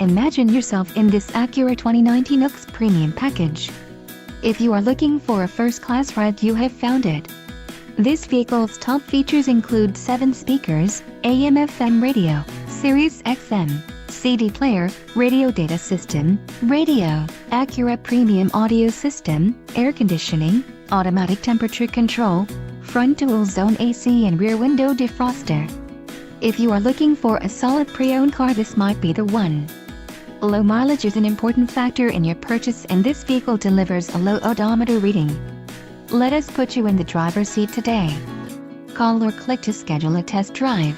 Imagine yourself in this Acura 2019 UX Premium Package. If you are looking for a first-class ride, you have found it. This vehicle's top features include 7 speakers, AM/FM radio, SiriusXM, CD player, radio data system, radio, Acura Premium Audio System, air conditioning, automatic temperature control, front dual zone AC and rear window defroster. If you are looking for a solid pre-owned car, this might be the one. Low mileage is an important factor in your purchase, and this vehicle delivers a low odometer reading. Let us put you in the driver's seat today. Call or click to schedule a test drive.